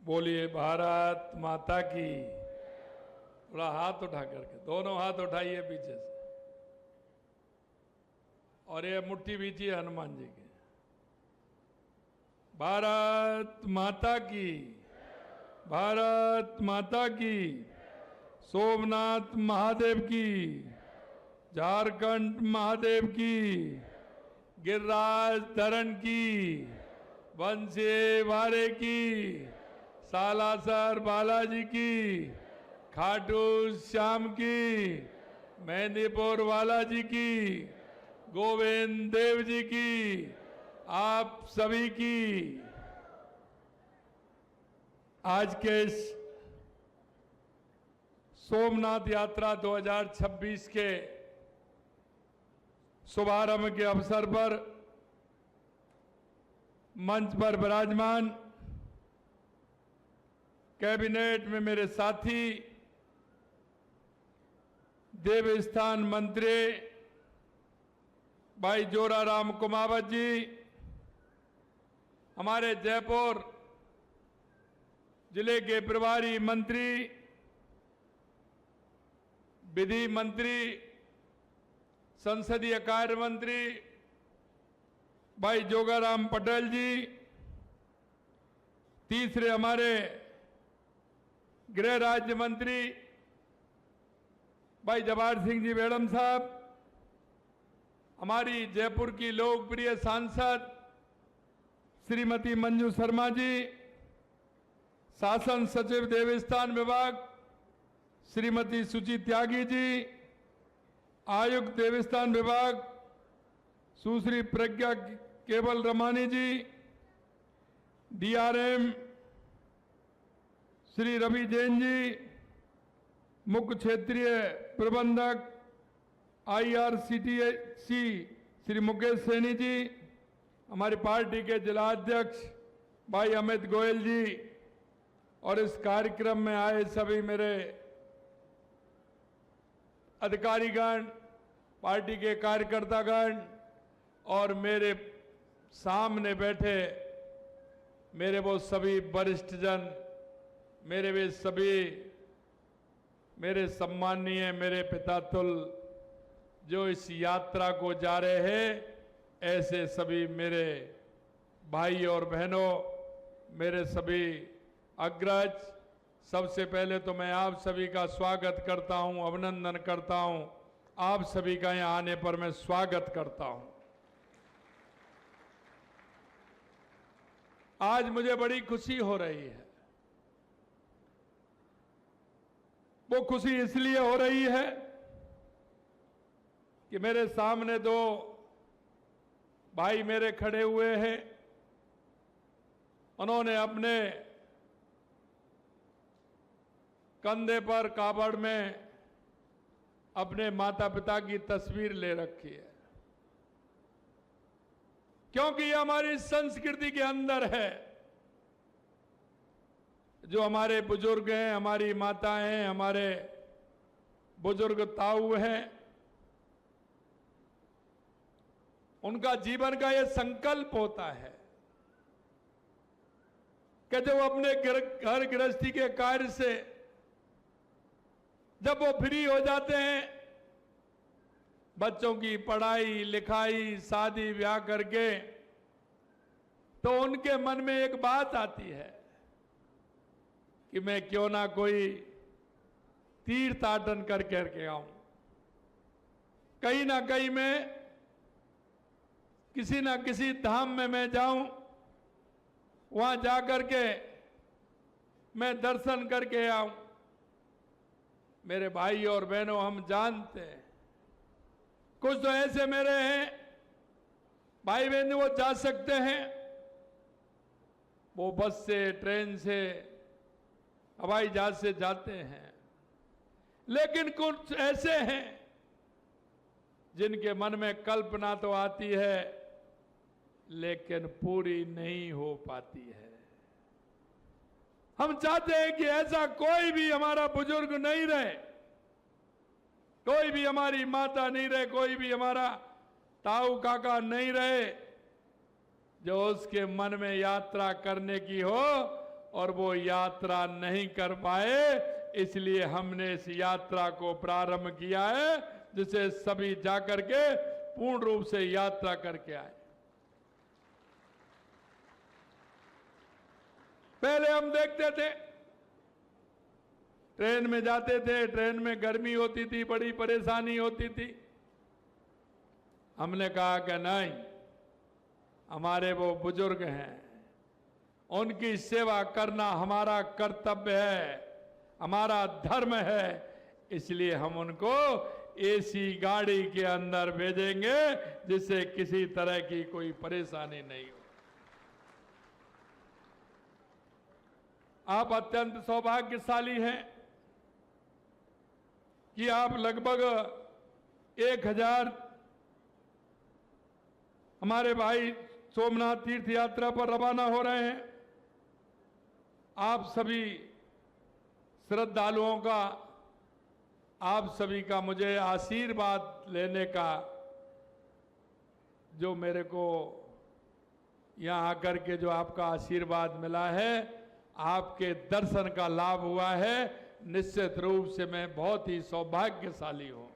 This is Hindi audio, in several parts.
बोलिए भारत माता की। थोड़ा हाथ उठा करके, दोनों हाथ उठाइए पीछे से, और ये मुट्ठी बीचिए हनुमान जी की। भारत माता की, भारत माता की। सोमनाथ महादेव की, झारखंड महादेव की, गिरिराज धरण की, वंशे वारे की, सालासर बालाजी की, खाटू श्याम की, मेहंदीपुर वाला जी की, गोविंद देव जी की, आप सभी की। आज के इस सोमनाथ यात्रा 2026 के शुभारंभ के अवसर पर मंच पर विराजमान कैबिनेट में मेरे साथी, देवस्थान मंत्री भाई जोराराम कुमावत जी, हमारे जयपुर जिले के प्रभारी मंत्री, विधि मंत्री, संसदीय कार्य मंत्री भाई जोगाराम पटेल जी, तीसरे हमारे गृह राज्य मंत्री भाई जवाहर सिंह जी मैडम साहब, हमारी जयपुर की लोकप्रिय सांसद श्रीमती मंजू शर्मा जी, शासन सचिव देवस्थान विभाग श्रीमती सुची त्यागी जी, आयुक्त देवस्थान विभाग सुश्री प्रज्ञा केवल रमानी जी, डीआरएम श्री रवि जैन जी, मुख्य क्षेत्रीय प्रबंधक आईआरसीटीसी श्री मुकेश सैनी जी, हमारी पार्टी के जिला अध्यक्ष भाई अमित गोयल जी, और इस कार्यक्रम में आए सभी मेरे अधिकारीगण, पार्टी के कार्यकर्तागण, और मेरे सामने बैठे मेरे वो सभी वरिष्ठ जन, मेरे वे सभी मेरे सम्माननीय, मेरे पितातुल जो इस यात्रा को जा रहे हैं, ऐसे सभी मेरे भाई और बहनों, मेरे सभी अग्रज, सबसे पहले तो मैं आप सभी का स्वागत करता हूं, अभिनंदन करता हूं। आप सभी का यहां आने पर मैं स्वागत करता हूं। आज मुझे बड़ी खुशी हो रही है। वो खुशी इसलिए हो रही है कि मेरे सामने दो भाई मेरे खड़े हुए हैं। उन्होंने अपने कंधे पर कावड़ में अपने माता पिता की तस्वीर ले रखी है, क्योंकि ये हमारी संस्कृति के अंदर है। जो हमारे बुजुर्ग हैं, हमारी माताएं हैं, हमारे बुजुर्ग ताऊ हैं, उनका जीवन का ये संकल्प होता है कि जब अपने घर गृहस्थी के कार्य से जब वो फ्री हो जाते हैं, बच्चों की पढ़ाई लिखाई शादी ब्याह करके, तो उनके मन में एक बात आती है कि मैं क्यों ना कोई तीर्थाटन करके आऊं, कहीं ना कहीं मैं किसी ना किसी धाम में मैं जाऊं, वहां जाकर के मैं दर्शन करके आऊं। मेरे भाई और बहनों, हम जानते हैं कुछ तो ऐसे मेरे हैं भाई बहन, वो जा सकते हैं, वो बस से, ट्रेन से, हवाई जहाज से जाते हैं, लेकिन कुछ ऐसे हैं जिनके मन में कल्पना तो आती है लेकिन पूरी नहीं हो पाती है। हम चाहते हैं कि ऐसा कोई भी हमारा बुजुर्ग नहीं रहे, कोई भी हमारी माता नहीं रहे, कोई भी हमारा ताऊ काका नहीं रहे, जो उसके मन में यात्रा करने की हो और वो यात्रा नहीं कर पाए, इसलिए हमने इस यात्रा को प्रारंभ किया है, जिसे सभी जाकर के पूर्ण रूप से यात्रा करके आए। पहले हम देखते थे, ट्रेन में जाते थे, ट्रेन में गर्मी होती थी, बड़ी परेशानी होती थी। हमने कहा कि नहीं, हमारे वो बुजुर्ग हैं, उनकी सेवा करना हमारा कर्तव्य है, हमारा धर्म है, इसलिए हम उनको एसी गाड़ी के अंदर भेजेंगे, जिससे किसी तरह की कोई परेशानी नहीं हो। आप अत्यंत सौभाग्यशाली हैं कि आप लगभग 1000 हमारे भाई सोमनाथ तीर्थ यात्रा पर रवाना हो रहे हैं। आप सभी श्रद्धालुओं का, आप सभी का मुझे आशीर्वाद लेने का, जो मेरे को यहाँ आकर के जो आपका आशीर्वाद मिला है, आपके दर्शन का लाभ हुआ है, निश्चित रूप से मैं बहुत ही सौभाग्यशाली हूं।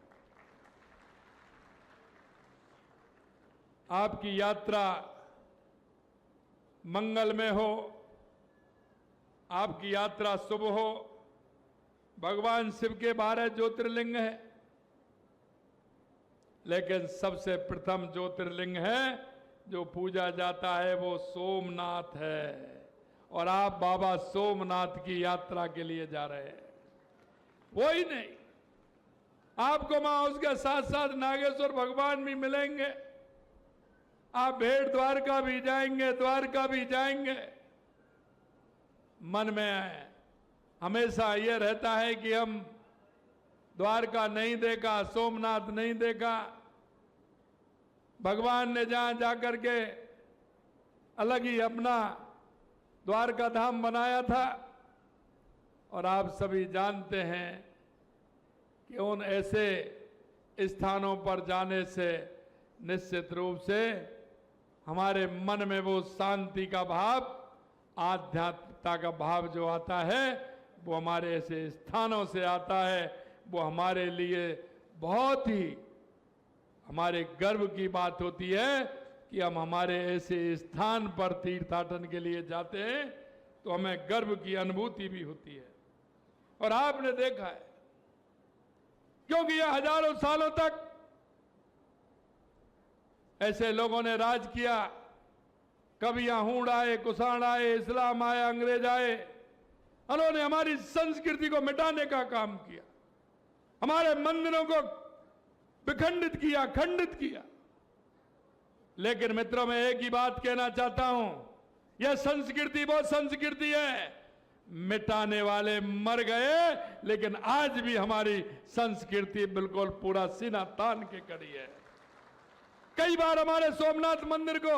आपकी यात्रा मंगलमय हो, आपकी यात्रा शुभ हो। भगवान शिव के 12 ज्योतिर्लिंग है, लेकिन सबसे प्रथम ज्योतिर्लिंग है जो पूजा जाता है, वो सोमनाथ है। और आप बाबा सोमनाथ की यात्रा के लिए जा रहे हैं। वो ही नहीं, आपको वहां उसके साथ साथ नागेश्वर भगवान भी मिलेंगे। आप भेड़ द्वारका भी जाएंगे, द्वारका भी जाएंगे। मन में हमेशा ये रहता है कि हम द्वारका नहीं देखा, सोमनाथ नहीं देखा। भगवान ने जहां जाकर के अलग ही अपना द्वारका धाम बनाया था, और आप सभी जानते हैं कि उन ऐसे स्थानों पर जाने से निश्चित रूप से हमारे मन में वो शांति का भाव, आध्यात्मिकता का भाव जो आता है, वो हमारे ऐसे स्थानों से आता है। वो हमारे लिए बहुत ही हमारे गर्व की बात होती है कि हम हमारे ऐसे स्थान पर तीर्थाटन के लिए जाते हैं, तो हमें गर्व की अनुभूति भी होती है। और आपने देखा है, क्योंकि यह हजारों सालों तक ऐसे लोगों ने राज किया। कभी यहां हूण आए, कुषाण आए, इस्लाम आया, अंग्रेज आए, उन्होंने हमारी संस्कृति को मिटाने का काम किया, हमारे मंदिरों को विखंडित किया, खंडित किया। लेकिन मित्रों, मैं एक ही बात कहना चाहता हूं, यह संस्कृति वो संस्कृति है, मिटाने वाले मर गए, लेकिन आज भी हमारी संस्कृति बिल्कुल पूरा सीना तान के खड़ी है। कई बार हमारे सोमनाथ मंदिर को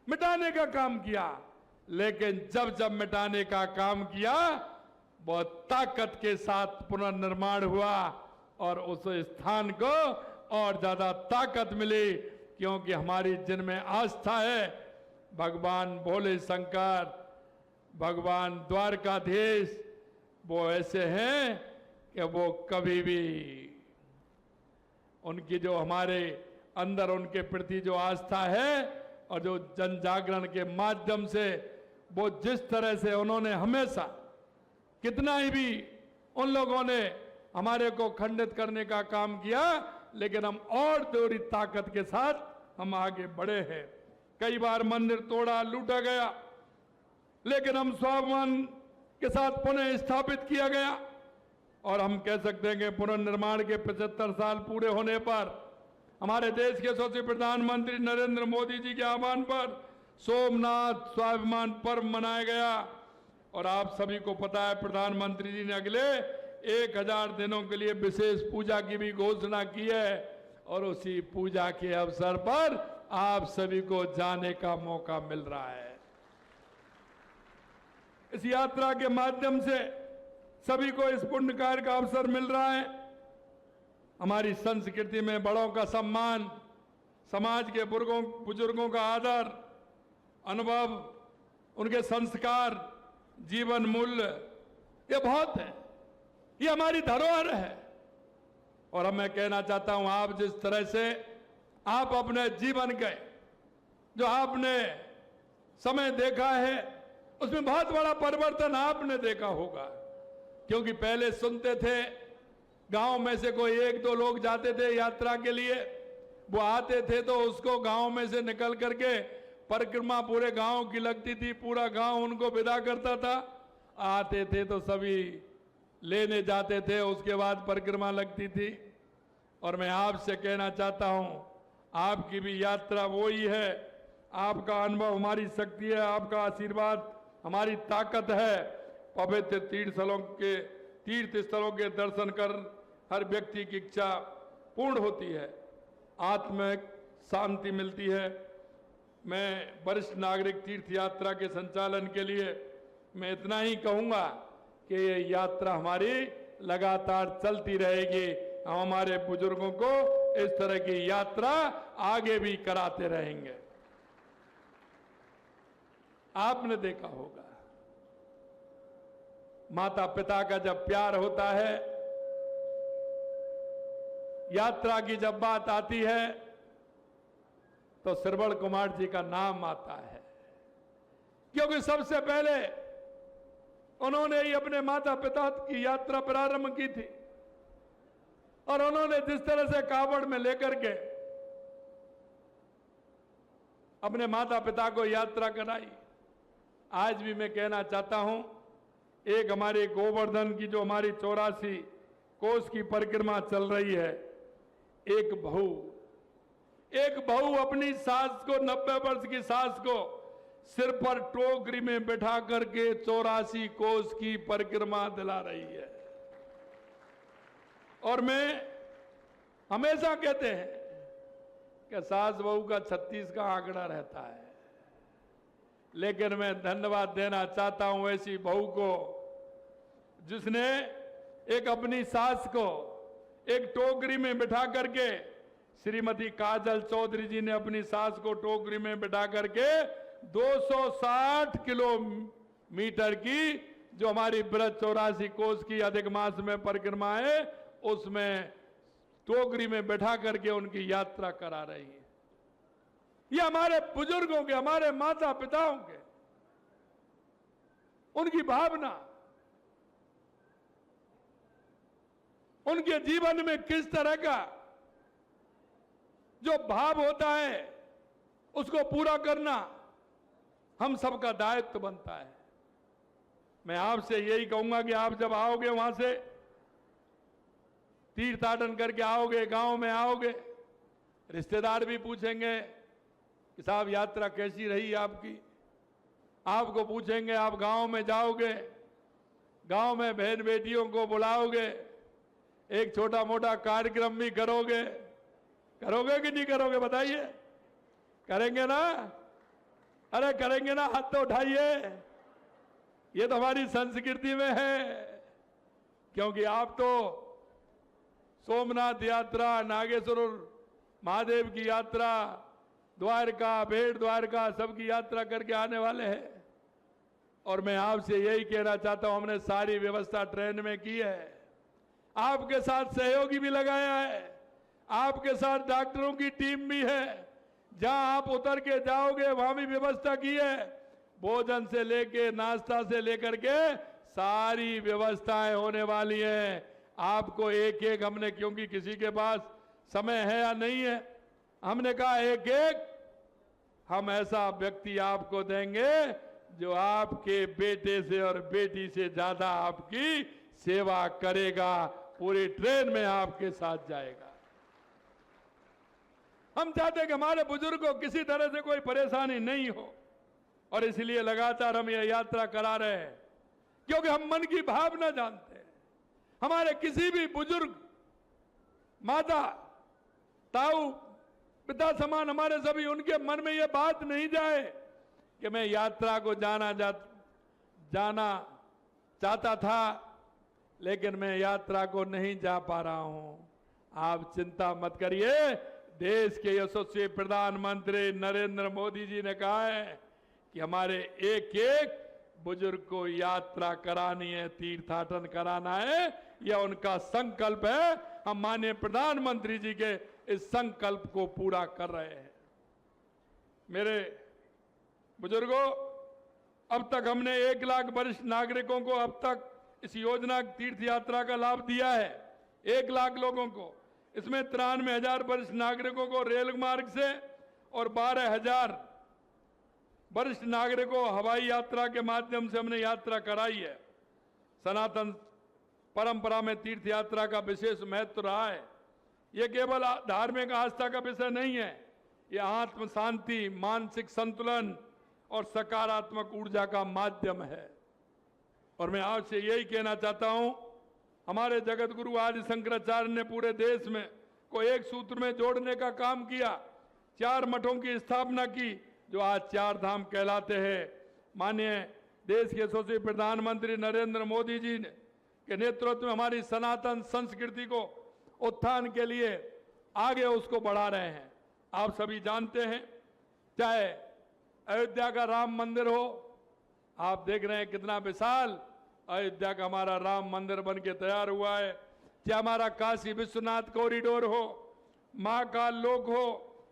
मिटाने का काम किया, लेकिन जब जब मिटाने का काम किया, बहुत ताकत के साथ पुनर्निर्माण हुआ और उस स्थान को और ज्यादा ताकत मिली, क्योंकि हमारी जिनमें आस्था है, भगवान भोले शंकर, भगवान द्वारकाधीश, वो ऐसे हैं कि वो कभी भी उनकी जो हमारे अंदर उनके प्रति जो आस्था है, और जो जन जागरण के माध्यम से वो जिस तरह से उन्होंने हमेशा, कितना ही भी उन लोगों ने हमारे को खंडित करने का काम किया, लेकिन हम और थोड़ी ताकत के साथ हम आगे बढ़े हैं। कई बार मंदिर तोड़ा, लूटा गया, लेकिन हम स्वाभिमान के साथ पुनः स्थापित किया गया। और हम कह सकते हैं कि पुनर्निर्माण के 75 साल पूरे होने पर हमारे देश के यशस्वी प्रधानमंत्री नरेंद्र मोदी जी के आह्वान पर सोमनाथ स्वाभिमान पर्व मनाया गया। और आप सभी को पता है, प्रधानमंत्री जी ने अगले 1000 दिनों के लिए विशेष पूजा की भी घोषणा की है, और उसी पूजा के अवसर पर आप सभी को जाने का मौका मिल रहा है। इस यात्रा के माध्यम से सभी को इस पुण्य कार्य का अवसर मिल रहा है। हमारी संस्कृति में बड़ों का सम्मान, समाज के बुजुर्गों का आदर, अनुभव, उनके संस्कार, जीवन मूल्य, ये बहुत है, ये हमारी धरोहर है। और अब मैं कहना चाहता हूं, आप जिस तरह से आप अपने जीवन के जो आपने समय देखा है, उसमें बहुत बड़ा परिवर्तन आपने देखा होगा। क्योंकि पहले सुनते थे, गांव में से कोई एक दो लोग जाते थे यात्रा के लिए, वो आते थे तो उसको गांव में से निकल करके परिक्रमा पूरे गांव की लगती थी, पूरा गांव उनको विदा करता था। आते थे तो सभी लेने जाते थे, उसके बाद परिक्रमा लगती थी। और मैं आपसे कहना चाहता हूं, आपकी भी यात्रा वो ही है, आपका अनुभव हमारी शक्ति है, आपका आशीर्वाद हमारी ताकत है। पवित्र तीर्थ स्थलों के दर्शन कर हर व्यक्ति की इच्छा पूर्ण होती है, आत्मिक शांति मिलती है। मैं वरिष्ठ नागरिक तीर्थ यात्रा के संचालन के लिए मैं इतना ही कहूंगा कि ये यात्रा हमारी लगातार चलती रहेगी। हम हमारे बुजुर्गों को इस तरह की यात्रा आगे भी कराते रहेंगे। आपने देखा होगा, माता पिता का जब प्यार होता है, यात्रा की जब बात आती है, तो श्रवण कुमार जी का नाम आता है। क्योंकि सबसे पहले उन्होंने ही अपने माता पिता की यात्रा प्रारंभ की थी, और उन्होंने जिस तरह से कावड़ में लेकर के अपने माता पिता को यात्रा कराई, आज भी मैं कहना चाहता हूं, एक हमारे गोवर्धन की जो हमारी 84 कोस की परिक्रमा चल रही है, एक बहू अपनी सास को, 90 वर्ष की सास को सिर पर टोकरी में बैठा करके 84 कोस की परिक्रमा दिला रही है। और मैं हमेशा कहते हैं कि सास बहू का 36 का आंकड़ा रहता है, लेकिन मैं धन्यवाद देना चाहता हूं ऐसी बहू को जिसने एक अपनी सास को एक टोकरी में बिठा करके, श्रीमती काजल चौधरी जी ने अपनी सास को टोकरी में बिठा करके 260 किलोमीटर की जो हमारी ब्रज 84 कोस की अधिक मास में परिक्रमा है, उसमें टोकरी में बैठा करके उनकी यात्रा करा रही है। ये हमारे बुजुर्गों के, हमारे माता पिताओं के, उनकी भावना, उनके जीवन में किस तरह का जो भाव होता है उसको पूरा करना हम सबका दायित्व बनता है। मैं आपसे यही कहूंगा कि आप जब आओगे, वहां से तीर्थाटन करके आओगे, गांव में आओगे, रिश्तेदार भी पूछेंगे कि साहब यात्रा कैसी रही आपकी। आपको पूछेंगे, आप गांव में जाओगे, गांव में बहन बेटियों को बुलाओगे, एक छोटा मोटा कार्यक्रम भी करोगे कि नहीं करोगे बताइए? करेंगे ना? अरे करेंगे ना, हाथ तो उठाइए। ये तो हमारी संस्कृति में है। क्योंकि आप तो सोमनाथ यात्रा, नागेश्वर महादेव की यात्रा, द्वारका, भेड़ द्वारका, सबकी यात्रा करके आने वाले हैं। और मैं आपसे यही कहना चाहता हूं, हमने सारी व्यवस्था ट्रेन में की है, आपके साथ सहयोगी भी लगाया है, आपके साथ डॉक्टरों की टीम भी है। जहां आप उतर के जाओगे वहां भी व्यवस्था की है, भोजन से लेके नाश्ता से लेकर के सारी व्यवस्थाएं होने वाली हैं। आपको एक एक हमने, क्योंकि किसी के पास समय है या नहीं है, हमने कहा एक एक हम ऐसा व्यक्ति आपको देंगे जो आपके बेटे से और बेटी से ज्यादा आपकी सेवा करेगा, पूरी ट्रेन में आपके साथ जाएगा। हम चाहते हैं कि हमारे बुजुर्गों को किसी तरह से कोई परेशानी नहीं हो, और इसलिए लगातार हम यह यात्रा करा रहे हैं, क्योंकि हम मन की भावना जानते हैं। हमारे किसी भी बुजुर्ग, माता, ताऊ, पिता समान हमारे सभी, उनके मन में यह बात नहीं जाए कि मैं यात्रा को जाना चाहता था लेकिन मैं यात्रा को नहीं जा पा रहा हूं। आप चिंता मत करिए, देश के यशस्वी प्रधानमंत्री नरेंद्र मोदी जी ने कहा है कि हमारे एक एक बुजुर्ग को यात्रा करानी है, तीर्थाटन कराना है, यह उनका संकल्प है। हम माननीय प्रधानमंत्री जी के इस संकल्प को पूरा कर रहे हैं। मेरे बुजुर्गों, अब तक हमने 1 लाख वरिष्ठ नागरिकों को अब तक इस योजना तीर्थ यात्रा का लाभ दिया है। 1 लाख लोगों को, इसमें 93,000 वरिष्ठ नागरिकों को रेल मार्ग से और 12,000 वरिष्ठ नागरिकों को हवाई यात्रा के माध्यम से हमने यात्रा कराई है। सनातन परंपरा में तीर्थ यात्रा का विशेष महत्व रहा है। यह केवल धार्मिक आस्था का विषय नहीं है, यह आत्म शांति, मानसिक संतुलन और सकारात्मक ऊर्जा का माध्यम है। और मैं आज से यही कहना चाहता हूं, हमारे जगत गुरु आदि शंकराचार्य ने पूरे देश में को एक सूत्र में जोड़ने का काम किया। 4 मठों की स्थापना की जो आज 4 धाम कहलाते हैं। माननीय देश के यशस्वी प्रधानमंत्री नरेंद्र मोदी जी ने के नेतृत्व में हमारी सनातन संस्कृति को उत्थान के लिए आगे उसको बढ़ा रहे हैं। आप सभी जानते हैं, चाहे अयोध्या का राम मंदिर हो, आप देख रहे हैं कितना विशाल अयोध्या का हमारा राम मंदिर बन के तैयार हुआ है। चाहे हमारा काशी विश्वनाथ कॉरिडोर हो, महाकाल लोक हो,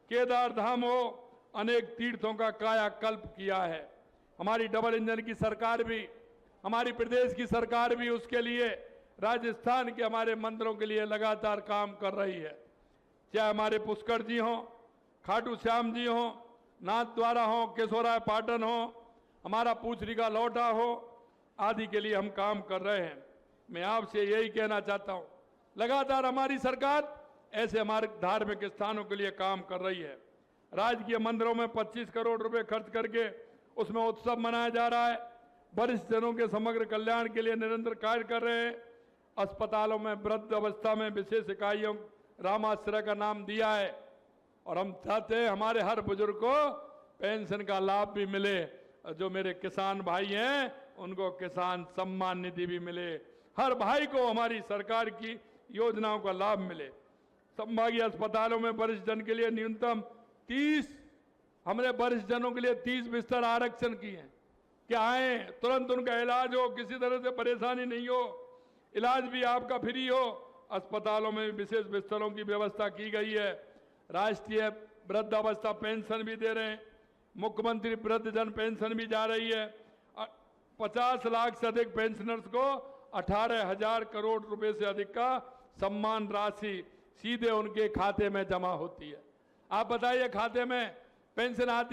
केदार धाम हो, अनेक तीर्थों का कायाकल्प किया है। हमारी डबल इंजन की सरकार भी, हमारी प्रदेश की सरकार भी उसके लिए राजस्थान के हमारे मंदिरों के लिए लगातार काम कर रही है। चाहे हमारे पुष्कर जी हों, खाटू श्याम जी हों, नाथ द्वारा हो, केशोराय पाटन हो, हमारा पूछरी का लौटा हो, आदि के लिए हम काम कर रहे हैं। मैं आपसे यही कहना चाहता हूं, लगातार हमारी सरकार ऐसे हमारे धार्मिक स्थानों के लिए काम कर रही है। राजकीय मंदिरों में 25 करोड़ रुपए खर्च करके उसमें उत्सव मनाया जा रहा है। वरिष्ठ जनों के समग्र कल्याण के लिए निरंतर कार्य कर रहे हैं। अस्पतालों में वृद्ध अवस्था में विशेष इकाइयों रामाश्रय का नाम दिया है और हम चाहते हैं हमारे हर बुजुर्ग को पेंशन का लाभ भी मिले। जो मेरे किसान भाई हैं उनको किसान सम्मान निधि भी मिले। हर भाई को हमारी सरकार की योजनाओं का लाभ मिले। संभागीय अस्पतालों में वरिष्ठ जन के लिए न्यूनतम 30, हमने वरिष्ठ जनों के लिए 30 बिस्तर आरक्षण किए हैं कि आए, तुरंत उनका इलाज हो, किसी तरह से परेशानी नहीं हो, इलाज भी आपका फ्री हो। अस्पतालों में विशेष बिस्तरों की व्यवस्था की गई है। राष्ट्रीय वृद्धावस्था पेंशन भी दे रहे हैं। मुख्यमंत्री वृद्ध जन पेंशन भी जा रही है। 50 लाख से अधिक पेंशनर्स को 18,000 करोड़ रुपए से अधिक का सम्मान राशि सीधे उनके खाते में जमा होती है। आप बताइए, खाते में पेंशन आती